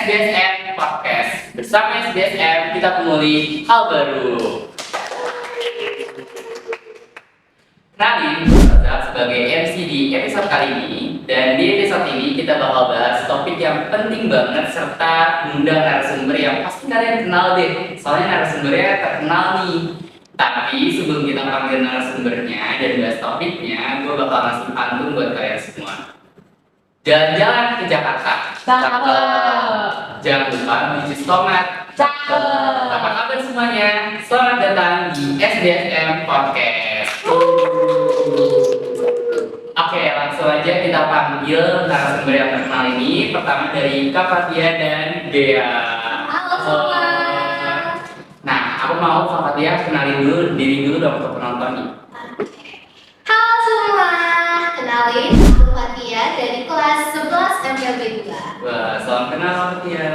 SBSM Podcast. Bersama SBSM kita memulai hal baru. Kenalin, saya sebagai MC di episode kali ini. Dan di episode ini kita bakal bahas topik yang penting banget serta mengundang narasumber yang pasti kalian kenal deh. Soalnya narasumbernya terkenal nih. Tapi sebelum kita panggil narasumbernya dan bahas topiknya, gue bakal ngasih pantun buat kalian semua. Jalan-jalan ke Jakarta. Cakep. Jangan lupa mencuci tomat. Cakep. Apa kabar semuanya? Selamat datang di SBSM Podcast. Oke, langsung aja kita panggil narasumber yang terkenal ini. Pertama dari Kak Fatia dan Bea. Halo semua. Nah, aku mau Kak Fatia kenalin dulu diri dulu dong untuk penonton nih. Halo semua. Kenalin, aku Fatia dari kelas 11 MPLB 2. Wah, salam kenal Kak Fatia.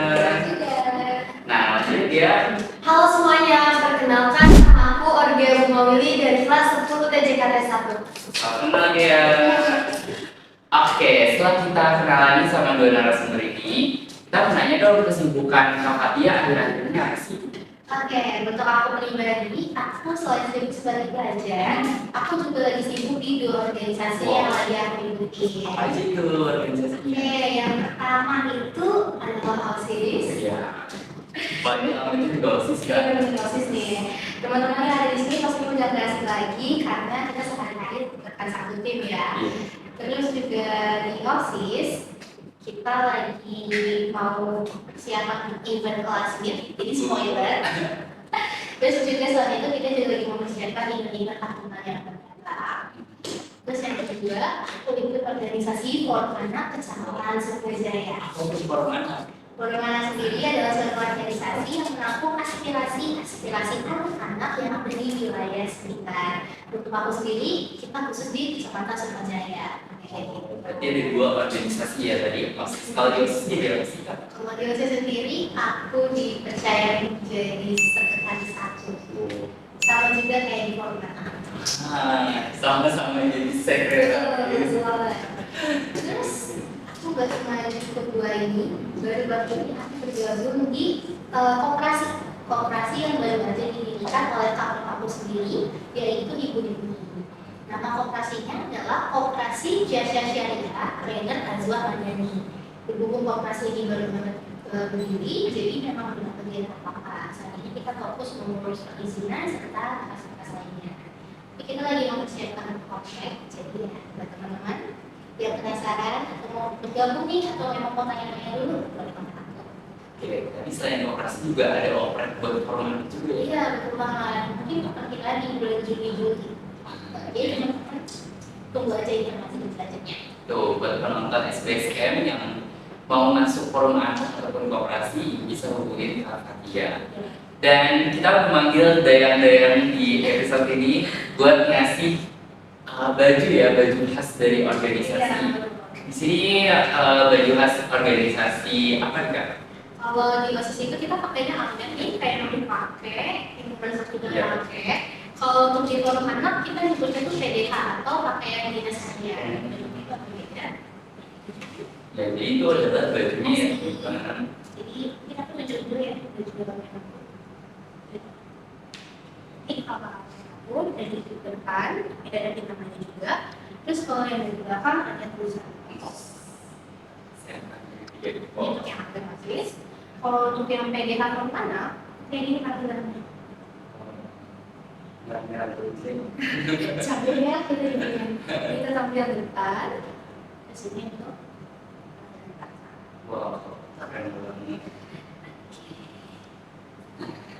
Nah, lanjut ya. Halo semuanya, perkenalkan nama aku Orgia Bumawili dari kelas 10 TJKT 1. Salam kenal ya. Oke, setelah kita kenalan sama dua narasumber ini, kita mau nanya dong kesibukan Kak Fatia akhir-akhir ini apa sih? Oke, untuk aku pribadi, aku selain sibuk sebagai pelajar, aku juga lagi sibuk di dua organisasi yang lagi aku ikuti. Apa aja itu organisasinya? Oke, yang pertama itu adalah OSIS. Ya, banyak orang itu juga OSIS kan? Iya, benar OSIS nih. Teman-teman yang ada di sini pasti punya asik lagi karena kita sehari-hari bukan satu tim ya. Iya. Terus juga di OSIS kita lagi mau persiapan event kelas meet, jadi spoiler. Terus juga selain itu kita juga lagi mempersiapkan event-event tahunan yang akan datang. Terus yang kedua, aku ikut organisasi Forum Anak Kecamatan Sukoharjo. Aku tuh mana? Forum Anak sendiri adalah suatu organisasi yang menampung aspirasi anak-anak yang ada di wilayah sekitar. Untuk aku sendiri, kita khusus di Kecamatan Sukoharjo. Berarti ada dua organisasi ya tadi. Kalau di OSIS dia apa sih Kak? Kalau di OSIS sendiri, aku dipercaya menjadi sekretaris satu. Sama juga kayak di Forum Anak. Sama-sama jadi sekretaris. Terus aku baru kemarin kedua ini, baru ini aku bergabung di koperasi yang baru aja didirikan oleh kakak aku sendiri, yaitu Ibu Dini. Nama koperasinya adalah Koperasi Jasa Syariah Trainer Azwa Madani. Berhubung koperasi ini baru banget berdiri, jadi memang belum kegiatan apa-apa. Saat ini kita fokus mengurus perizinan serta fasilitas lainnya. Tapi kita lagi mempersiapkan kontrak, jadi ya buat teman-teman yang penasaran atau mau bergabung nih atau memang mau tanya-tanya dulu, boleh kontak aku. Oke, tapi selain operasi juga ada operasi buat formal juga ya? Iya, betul banget. Mungkin nanti lagi bulan Juli. Jadi teman-teman tunggu aja informasi lebih selanjutnya. Tuh, buat penonton SBSM yang mau masuk forum anak ataupun koperasi bisa hubungin Kak Fatia. Dan kita memanggil dayang-dayang di episode ini buat ngasih baju ya, baju khas dari organisasi. Di sini baju khas organisasi apa nih Kak? Kalau di OSIS itu kita pakainya outfit nih, kayak yang dipakai, influencer juga pakai. Kalau untuk di forum anak kita nyebutnya tuh PDH atau pakaian dinas harian. Itu beda. Jadi itu adalah bajunya ya, Jadi kita tuh tunjuk dulu ya baju bajunya. Ini apa pun dari di depan, ada di namanya juga. Terus kalau yang di belakang ada tulisan. Ini untuk yang aktif OSIS. Kalau untuk yang PDH forum anak, kayak ini tampilannya. merah-merah terus sih. Cabenya kita tampil depan, sini itu. Wow, keren banget.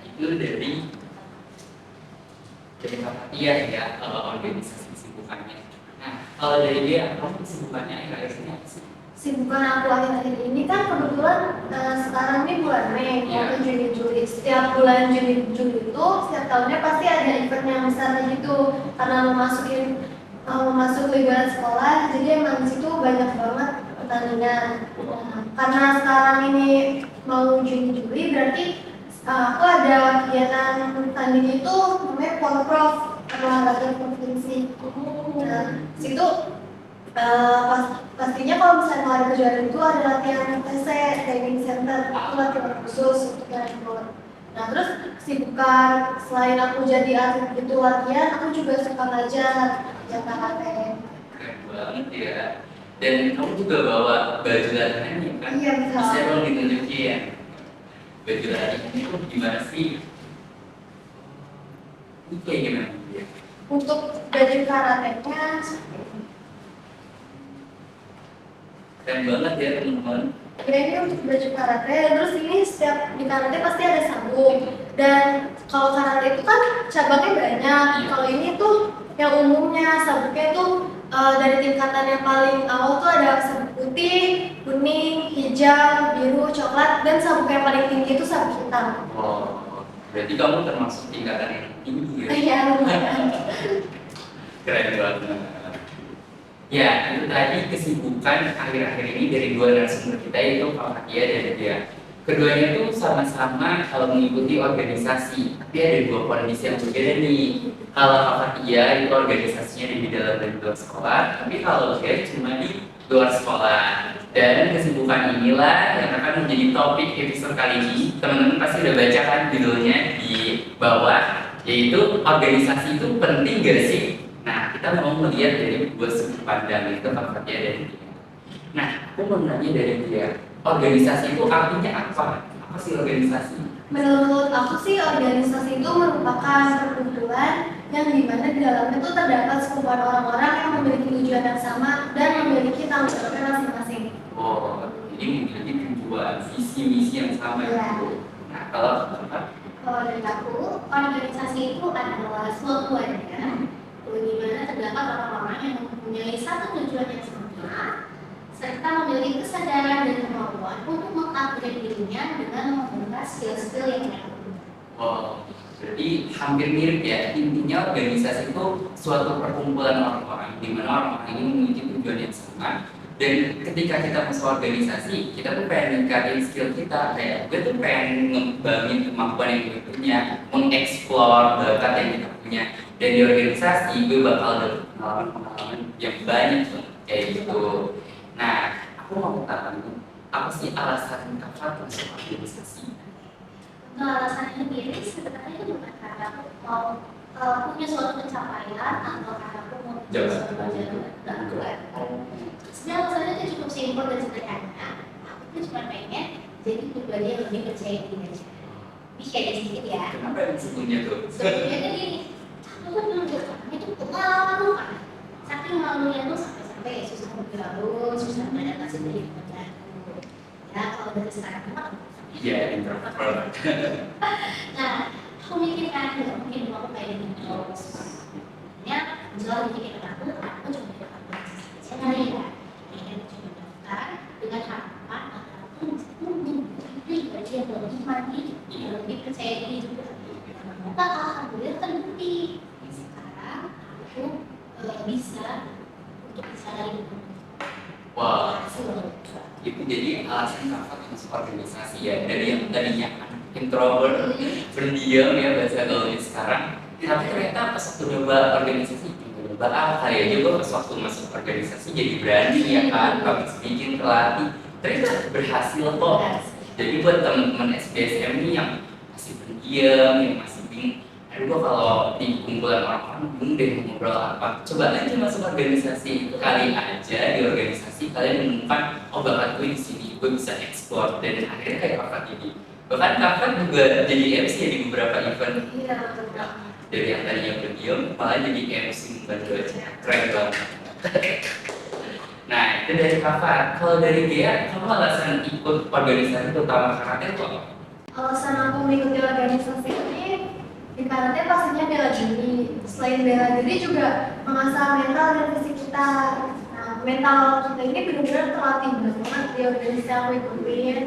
Itu dari Kak Fatia ya, organisasi kesibukannya. Nah, kalau dari dia, apa kesibukannya akhir-akhir apa sih? Sibukan aku akhir-akhir ini kan kebetulan sekarang ini bulan Mei, Iya. Juni Juli. Setiap bulan Juni Juli itu setiap tahunnya pasti ada event yang besar gitu karena masuk liburan sekolah, jadi emang di situ banyak banget pertandingan. Karena sekarang ini mau Juni Juli berarti aku ada kegiatan tanding itu namanya Porprov olahraga provinsi. Nah, situ Pastinya kalau misalnya mau ada kejuaraan itu ada latihan TC, training center, itu latihan khusus untuk yang ikut. Nah terus kesibukan selain aku jadi atlet itu latihan, aku juga suka belajar karate. Keren banget ya. Dan kamu juga bawa baju latihannya kan? Iya, bisa. Bisa dong ditunjukin. Baju latihannya itu gimana sih? Ini kayak gimana? Untuk baju karatenya Keren banget ya teman-teman. ya ini untuk baju karate, terus ini setiap di karate pasti ada sabuk. Dan kalau karate itu kan cabangnya banyak. Kalau ini tuh yang umumnya sabuknya itu dari tingkatan yang paling awal tuh ada sabuk putih, kuning, hijau, biru, coklat, dan sabuk yang paling tinggi itu sabuk hitam. Oh, berarti kamu termasuk tingkatan yang tinggi ya? Iya, lumayan. Keren banget. Ya, itu tadi kesibukan akhir-akhir ini dari dua narasumber kita itu Kak Fatia dan Dia. Keduanya itu sama-sama mengikuti organisasi, tapi ada dua kondisi yang berbeda nih. Kalau Kak Fatia itu organisasinya di dalam dan di luar sekolah, tapi kalau Dia cuma di luar sekolah. Dan kesibukan inilah yang akan menjadi topik episode kali ini. Teman-teman pasti udah baca kan judulnya di bawah, yaitu organisasi itu penting gak sih? Nah, kita mau melihat dari dua sudut pandang itu Kak Fatia dan Dia. Nah, aku mau nanya dari Dia, organisasi itu artinya apa? Apa sih organisasi? Menurut aku sih organisasi itu merupakan perkumpulan yang dimana di dalamnya itu terdapat sekumpulan orang-orang yang memiliki tujuan yang sama dan memiliki tanggung jawabnya masing-masing. Oh, jadi memiliki tujuan, visi misi yang sama Ya. itu. Nah, kalau Kalau dari aku, organisasi itu adalah suatu wadah di mana terdapat orang-orang yang mempunyai satu tujuan yang sama, serta memiliki kesadaran dan kemampuan untuk mengupgrade dirinya dengan mengumpulkan skill-skill yang mereka butuhkan. oh, berarti hampir mirip ya. Intinya organisasi itu suatu perkumpulan orang-orang di mana orang-orang ini memiliki tujuan yang sama. Dan ketika kita masuk organisasi, kita tuh pengen ningkatin skill kita. Kayak gue tuh pengen ngembangin kemampuan yang gue punya, mengeksplor bakat yang kita punya. Dan di organisasi gue bakal dapet pengalaman-pengalaman yang banyak tuh, kayak gitu. Nah, aku mau tanya, apa sih alasan Kakak masuk organisasi? Untuk alasannya sendiri sebenarnya itu bukan karena aku mau punya suatu pencapaian atau karena aku mau punya suatu jabatan, bukan. Sebenarnya alasannya itu cukup simpel dan sederhana. Aku tuh cuma pengen jadi pribadi yang lebih percaya diri aja. Ini kayak sedikit ya. Kenapa yang sebelumnya tuh? Sebelumnya kan gini, aku kan dulu itu malu kan. Saking malunya tuh sampai ya susah bergaul, susah beradaptasi dari teman. Ya kalau dari sekarang memang. Iya, introvert. Nah, aku mikir kan, nggak mungkin dulu aku kayak gitu. Ya, jual mikir aku coba dapat organisasi aja kali ya. Akhirnya aku coba daftar dengan harapan aku menjadi pribadi yang lebih mandiri, yang lebih percaya diri juga. Ternyata alhamdulillah terbukti. Sekarang aku bisa untuk bisa lagi. Wah, itu jadi alasan Kakak masuk organisasi ya. Dari yang tadinya anak introvert, pendiam ya bahasa gaulnya sekarang, tapi ternyata pas waktu nyoba organisasi, nyoba apa kali aja gue pas waktu masuk organisasi jadi berani ya kan, habis bikin terlatih, ternyata berhasil kok. Jadi buat teman-teman SBSM ini yang masih pendiam, yang masih bingung, aduh gue kalau di kumpulan orang-orang bingung deh mau ngobrol apa, coba aja masuk organisasi. Kali aja di organisasi kalian menemukan, oh bakat gue di sini, gue bisa eksplor, dan akhirnya kayak Kakak ini. Bahkan Kakak juga jadi MC ya di beberapa event. Iya, betul. Dari yang tadinya pendiam malah jadi MC membantu aja, keren banget. Nah, itu dari Kakak. Kalau dari Gia, kamu alasan ikut organisasi terutama karate itu apa? Alasan aku mengikuti organisasi ini di karate pastinya bela diri. Selain bela diri juga mengasah mental dan fisik kita. Nah, mental kita ini benar-benar terlatih banget di organisasi aku ikutin.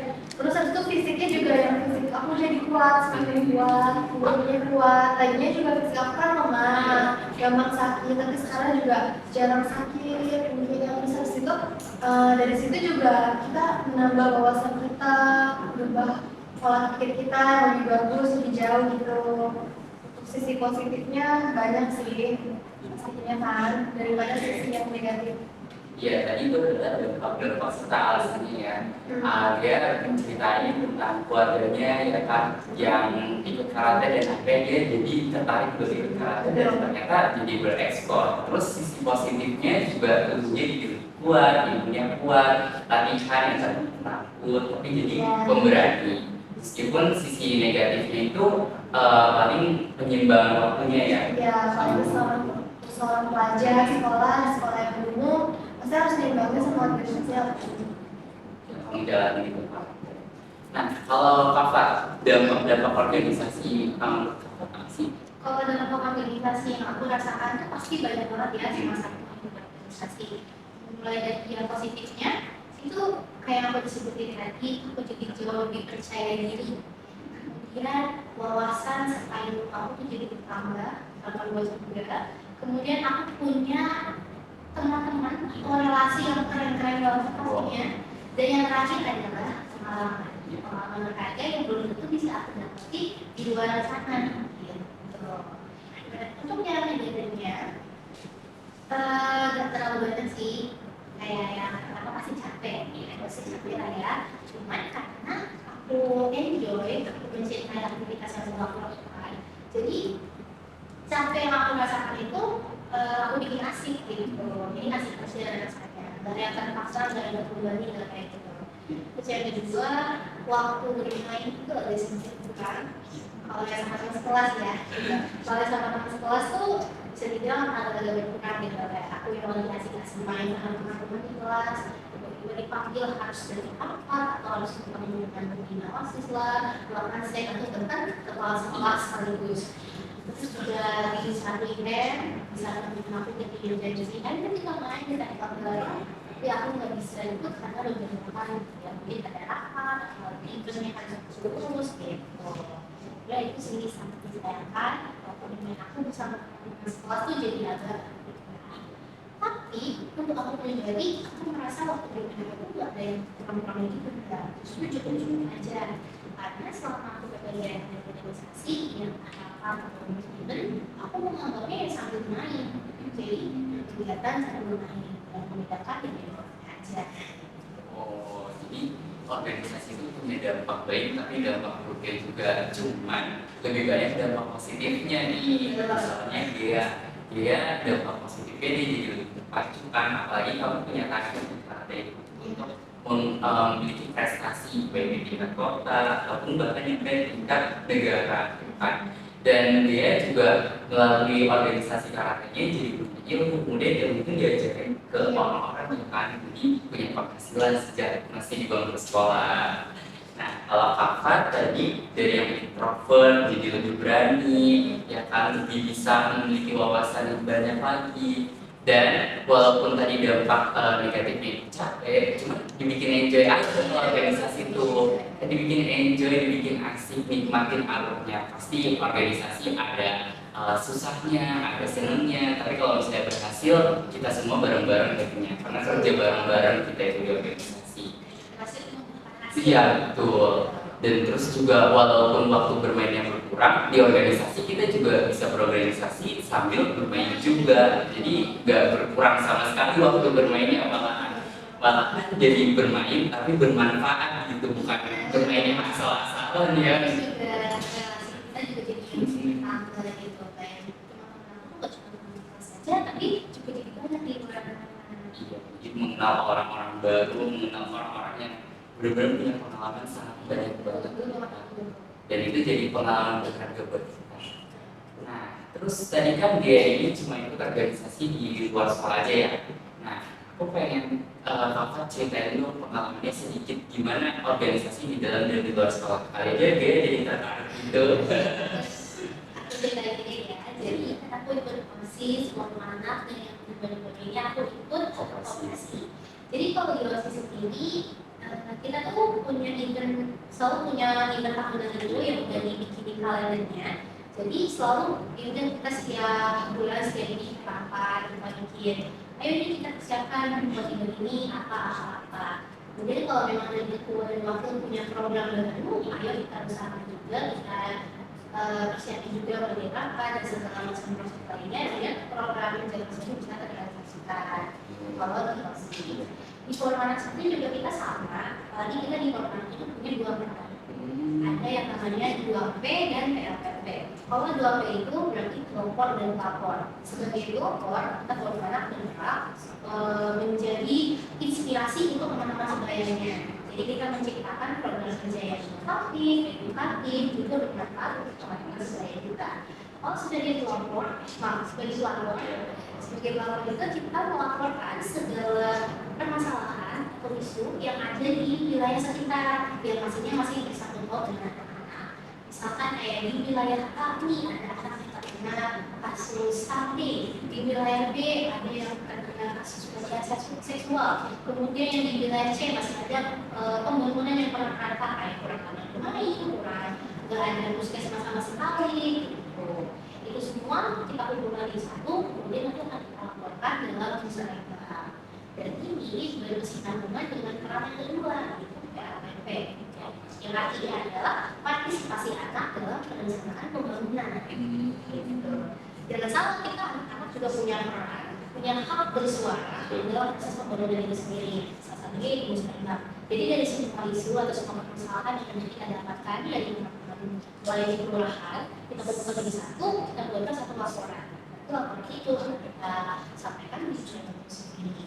Terus habis itu fisiknya juga yang fisik aku jadi kuat, semakin kuat, tubuhnya kuat. Tadinya juga fisik aku kan lemah, gampang sakit, tapi sekarang juga jarang sakit. Mungkin yang bisa itu dari situ juga kita menambah wawasan kita, berubah pola pikir kita yang lebih bagus, lebih jauh gitu. Untuk sisi positifnya banyak sih pastinya kan, daripada sisi yang negatif. Iya, tadi itu adalah dampak serta alasannya ya. Dia menceritain tentang keluarganya ya kan, yang ikut karate dan akhirnya dia jadi tertarik untuk ikut karate dan ternyata jadi berekspor. Terus sisi positifnya juga tentunya jadi kuat, ibunya kuat, latihan yang tadi takut, tapi jadi pemberani. Meskipun sisi negatifnya itu paling penyimbang waktunya ya. Ya, kalau seorang pelajar sekolah yang dulu pasti harus diimbangi sama organisasi apapun. Menjalani itu. Nah, kalau kakak dampak organisasi menurut kakak apa sih? Kalau dalam organisasi yang aku rasakan itu pasti banyak banget ya di masa organisasi. Mulai dari yang positifnya itu kayak aku disebutin tadi, aku jadi jauh lebih percaya diri. Kemudian wawasan serta ilmu aku tuh jadi bertambah tanpa luas juga. Kemudian aku punya teman-teman atau relasi yang keren-keren banget pastinya. Dan yang terakhir adalah pengalaman berharga yang belum tentu bisa aku dapati di luar sana. Gitu. Untuk yang negatifnya, gak terlalu banyak sih. Kayak yang pertama pasti capek, ya pasti capek lah ya. Cuman karena aku enjoy, aku mencintai aktivitas yang sedang aku lakukan. Jadi capek yang aku rasakan itu aku bikin asik gitu. Jadi asik pasti ada rasanya. Dari akan paksa, dari berbebani, dan kayak gitu. Terus yang kedua, waktu bermain itu ada sedikit kurang. Kalau yang sama teman sekelas ya, kalau sama teman sekelas tuh bisa dibilang agak-agak berkurang gitu. Kayak aku yang lagi asik-asik main sama teman-teman di kelas, tiba-tiba dipanggil harus dari apa atau harus menggunakan pembina OSIS lah, bahkan saya bahkan kepala sekolah sekaligus. Terus juga di satu event, bisa teman aku jadi janji, kan kita main kita dipanggil, tapi aku nggak bisa ikut karena udah berapa ya mungkin ada rapat, terusnya harus terus gitu. Ya itu sih sangat disayangkan, waktu aku bersama teman sekolah tuh jadi agak berkurang. Tapi untuk aku pribadi, aku merasa waktu bermain itu nggak ada yang kurang-kurang gitu enggak, justru cukup-cukup aja. Karena selama aku berbagian dari organisasi yang apa atau event, aku menganggapnya ya sambil main. Jadi kegiatan sambil main dan membedakan ya aja. Oh, jadi organisasi itu punya dampak baik tapi dampak buruknya juga. Cuman lebih banyak dampak positifnya nih. Misalnya dia dampak positifnya dia jadi lebih terpacukan, apalagi kamu punya target untuk memiliki prestasi baik di tingkat kota ataupun bahkan yang di tingkat negara kan. Dan dia juga melalui organisasi karatenya jadi punya ilmu, kemudian ilmu itu diajarin ke orang-orang yang kan jadi punya penghasilan sejak masih di bangku sekolah. Nah, kalau kakak tadi dari yang introvert jadi lebih berani, ya kan lebih bisa memiliki wawasan yang banyak lagi. Dan walaupun tadi dampak negatifnya capek, cuma dibikin enjoy aja sama organisasi itu. Dibikin enjoy, dibikin asik, nikmatin alurnya. Pasti organisasi ada susahnya, ada senengnya. Tapi kalau misalnya berhasil, kita semua bareng-bareng happy-nya. Karena kerja bareng-bareng kita itu di organisasi. Iya betul. Dan terus juga walaupun waktu bermainnya berkurang, di organisasi kita juga bisa berorganisasi sambil bermain juga. Jadi nggak berkurang sama sekali waktu bermainnya, malahan jadi bermain tapi bermanfaat gitu, bukan bermainnya asal-asalan ya. Juga relasi kita juga jadi tambah gitu, kayak teman-teman aku nggak cuma teman kelas saja, tapi juga jadi banyak di luar mana. Jadi mengenal orang-orang baru, mengenal orang-orang yang benar-benar punya pengalaman sangat banyak banget. Dan itu jadi pengalaman berharga buat kita. Nah, terus tadi kan dia ini cuma ikut organisasi di luar sekolah aja ya. Nah, aku pengen kakak ceritain dulu pengalamannya sedikit gimana organisasi di dalam dan di luar sekolah. Kali aja dia jadi tertarik gitu. Aku cerita gini ya, jadi aku ikut OSIS, waktu anak dan yang baru-barunya aku ikut koperasi. Jadi kalau di OSIS sendiri kita tuh punya event, selalu punya event tahunan dulu yang udah dibikin di kalendernya. Jadi selalu event kita setiap bulan setiap ini rapat, kita bikin. Ayo ini kita persiapkan buat event ini apa. Jadi kalau memang ada ketua dan wakil punya program baru, ayo kita bersama juga kita persiapkan juga bagaimana dan segala macam proses lainnya, dan program yang bisa terrealisasi. masukan. Kalau di sini di forum anak sendiri juga kita sama, apalagi kita di forum anak itu punya dua peran. Ada yang namanya 2P dan PLPP. Kalau 2P itu berarti pelopor dan pelapor. Sebagai pelopor, kita forum anak bergerak menjadi inspirasi untuk teman-teman sebayanya. Jadi kita menciptakan program kerja yang inovatif, edukatif, juga bermanfaat untuk teman-teman sebaya juga. Kalau sebagai pelopor, sebagai pelapor juga kita melaporkan segala permasalahan atau isu yang ada di wilayah sekitar yang pastinya masih bersangkut paut dengan anak-anak. Misalkan kayak di wilayah kami ada anak yang terkena kasus stunting, di wilayah B ada yang terkena kasus pelecehan seksual, kemudian yang di wilayah C masih ada pembangunan yang kurang rata, kayak kurang kamar bermain, kurang nggak ada puskesmas sama sekali. Itu semua kita kumpulkan di satu, kemudian nanti akan kita laporkan dalam musyawarah. Dan ini berkesinambungan dengan peran yang kedua, yaitu PLPP. Yang artinya adalah partisipasi anak dalam perencanaan pembangunan. Gitu. Jangan salah, kita anak-anak juga punya peran, punya hak bersuara dalam proses pembangunan itu sendiri. Salah satunya itu musyawarah. Jadi dari semua isu atau semua permasalahan yang kita dapatkan dari teman-teman mulai di kelurahan, kita kumpulkan di satu, kita buatkan satu laporan. Itu laporan itu kita sampaikan di musyawarah itu sendiri.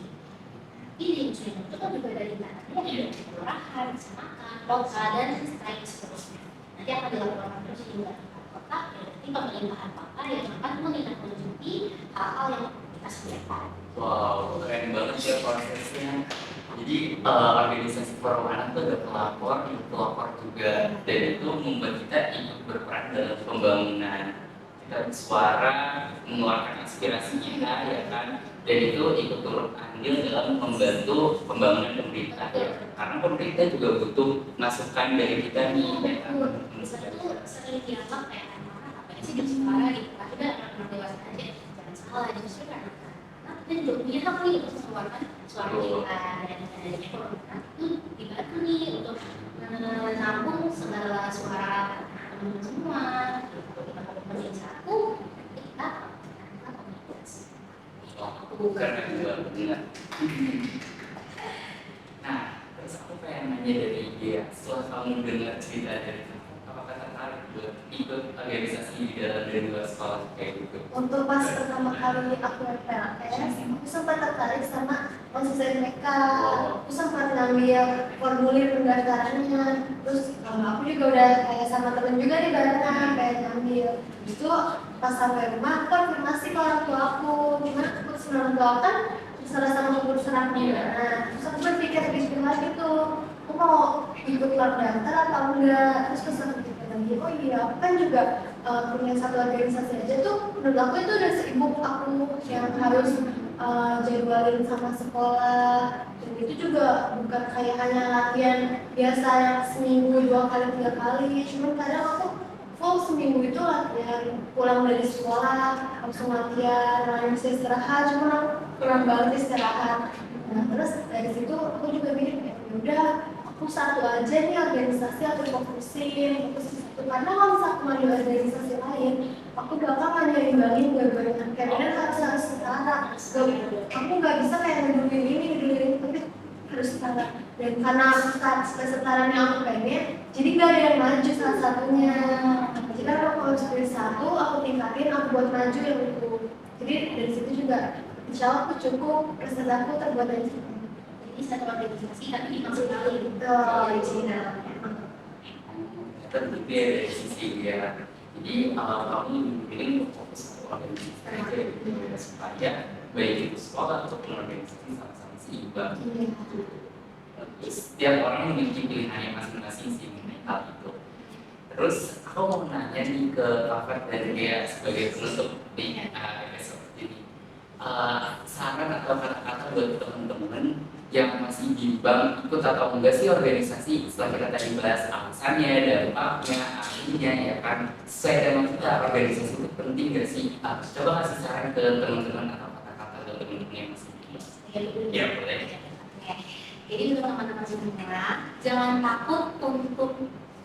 Ini musyawarah itu kan juga dari tanahnya, dari kelurahan, kecamatan, kota, dan lain seterusnya. Nanti akan dilaporkan terus di kota, berarti pemerintahan kota yang akan menindaklanjuti hal-hal yang kita sampaikan. Wow, keren banget ya prosesnya. Jadi organisasi forum anak itu ada pelapor juga, dan itu membuat kita ikut berperan dalam pembangunan. Kita bersuara, mengeluarkan aspirasinya, ya kan, dan itu ikut turut andil dalam membantu pembangunan pemerintah. Ya. Karena pemerintah juga butuh masukan dari kita nih, ya kan. Misalnya tuh sering dianggap kayak anak-anak apa sih bersuara gitu, kan udah anak dewasa aja, jangan salah, justru kan anak kita juga punya hak nih untuk mengeluarkan suara kita, dan adanya forum anak itu dibantu nih untuk menampung segala suara teman-teman semua. Kita kumpulkan satu, kita komunitas. Keren banget. Nah, terus aku pengen nanya dari dia, setelah kamu dengar cerita dari kamu, apakah tertarik buat ikut organisasi di dalam dan luar sekolah kayak gitu? Untuk pas pertama kali aku PLS, aku sempat tertarik sama konseling mereka. Aku sempat ngambil formulir pendaftarannya. Terus aku juga udah kayak sama temen juga nih barengan kayak ngambil. Itu pas sampai rumah aku konfirmasi ke orang tua aku, gimana keputusan orang tua kan terserah sama keputusan aku gimana. Terus aku berpikir lagi tuh, aku mau ikut daftar atau enggak. Terus pas aku pikir lagi, oh iya, aku kan juga punya satu organisasi aja tuh, menurut aku itu udah sibuk aku yang harus jadwalin sama sekolah, dan itu juga bukan kayak hanya latihan biasa yang seminggu 2 kali 3 kali, cuman kadang aku full seminggu itu latihan, pulang dari sekolah langsung latihan, langsung bisa istirahat, cuman aku kurang banget istirahat. Nah terus dari situ aku juga mikir ya udah aku satu aja nih organisasi aku fokusin karena kalau misalnya aku ada organisasi lain aku bakal nyeimbangin dua-duanya karena harus setara. Aku nggak bisa kayak ngeduluin ini tapi harus setara, dan karena kesetaraan yang aku pengen jadi nggak ada yang maju salah satunya. Jadi kalau dari satu aku tingkatin, aku buat maju yang itu. Jadi dari situ juga insya Allah aku cukup kesetaraan aku terbuat dari situ. Jadi satu organisasi tapi dimaksimalin Di sini Tentu dia dari sisi dia. Jadi kamu pilih fokus satu organisasi aja gitu ya, supaya baik itu sekolah ataupun organisasi sama-sama seimbang. Terus setiap orang memiliki pilihannya masing-masing sih mengenai hal itu. Terus aku mau nanya nih ke Kak dan dia sebagai penutup di episode ini. Saran atau kata-kata buat teman-teman yang masih bimbang ikut atau enggak sih organisasi, setelah kita tadi bahas alasannya, dampaknya, artinya ya kan, sesuai tema kita organisasi itu penting nggak sih? Coba kasih saran ke teman-teman atau kata-kata ke teman-teman yang masih bimbang. Ya boleh. Jadi untuk teman-teman semua, jangan takut untuk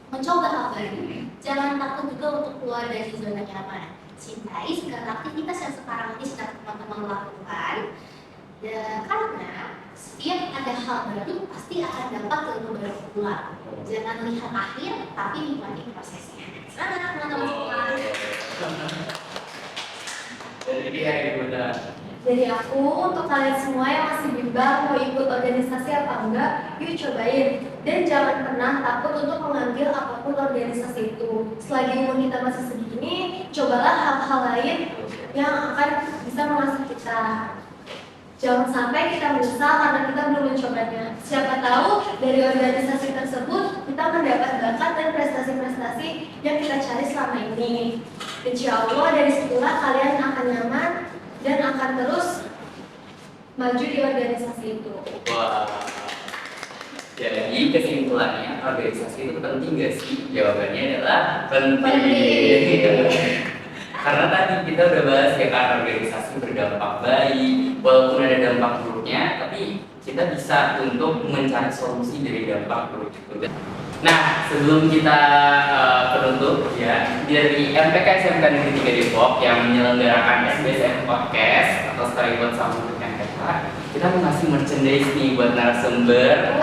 mencoba hal baru. Jangan takut juga untuk keluar dari zona nyaman. Cintai segala aktivitas yang sekarang ini sedang teman-teman lakukan. Ya, karena setiap ada hal baru pasti akan dapat ilmu baru pula. Jangan lihat akhir, tapi nikmati prosesnya. Semangat teman-teman semua. Jadi hari Bunda. Dari aku, untuk kalian semua yang masih bimbang mau ikut organisasi apa enggak, yuk cobain. Dan jangan pernah takut untuk mengambil apapun organisasi itu. Selagi umur kita masih segini, cobalah hal-hal lain yang akan bisa mengasah kita. Jangan sampai kita menyesal karena kita belum mencobanya. Siapa tahu dari organisasi tersebut kita mendapat bakat dan prestasi-prestasi yang kita cari selama ini. Insya Allah dari situlah kalian akan nyaman dan akan terus maju di organisasi itu. Wah. Jadi kesimpulannya organisasi itu penting gak sih? Jawabannya adalah penting. Karena tadi kita udah bahas ya kan organisasi berdampak baik, walaupun ada dampak buruknya, tapi kita bisa untuk mencari solusi dari dampak buruk itu. Nah, sebelum kita penutup ya, dari MPK SMK Negeri 3 Depok yang menyelenggarakan SBSM Podcast atau Story buat Sambut MPK, kita mau ngasih merchandise nih buat narasumber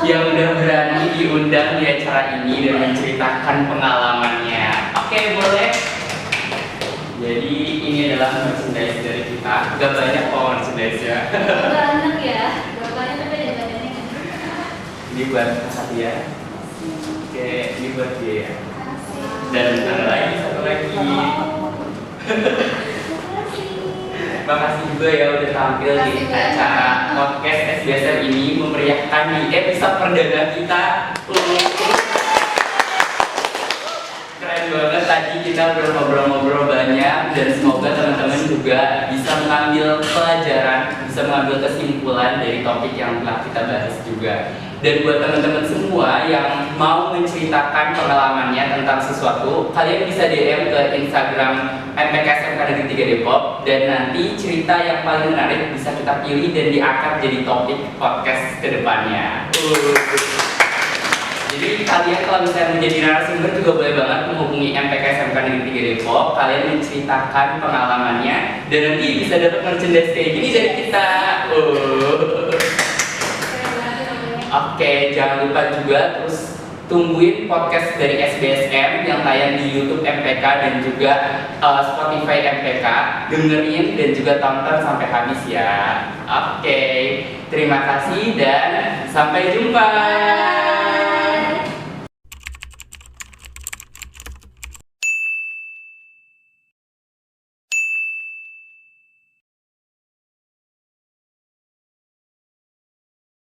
yang udah berani diundang di acara ini dan menceritakan pengalamannya. Oke, boleh? Jadi ini adalah merchandise dari kita. Gak banyak kok merchandise-nya. Banyak ya, bapaknya tapi ada badannya. Ini buat Kak Satya. Oke, ini buat dia. Dan ada lagi satu lagi. Makasih juga ya udah tampil di acara podcast SBSM ini, memeriahkan di episode perdana kita. Keren banget, tadi kita udah ngobrol-ngobrol banyak dan semoga teman-teman juga bisa mengambil pelajaran, bisa mengambil kesimpulan dari topik yang telah kita bahas juga. Dan buat teman-teman semua yang mau menceritakan pengalamannya tentang sesuatu, kalian bisa DM ke Instagram MPK SMK Negeri 3 Depok, dan nanti cerita yang paling menarik bisa kita pilih dan diangkat jadi topik podcast kedepannya. Jadi kalian kalau misalnya menjadi narasumber juga boleh banget menghubungi MPK SMK Negeri 3 Depok. Kalian menceritakan pengalamannya dan nanti bisa dapat merchandise kayak gini dari kita. Oke, jangan lupa juga terus tungguin podcast dari SBSM yang tayang di YouTube MPK dan juga Spotify MPK. Dengerin dan juga tonton sampai habis ya. Oke, terima kasih dan sampai jumpa.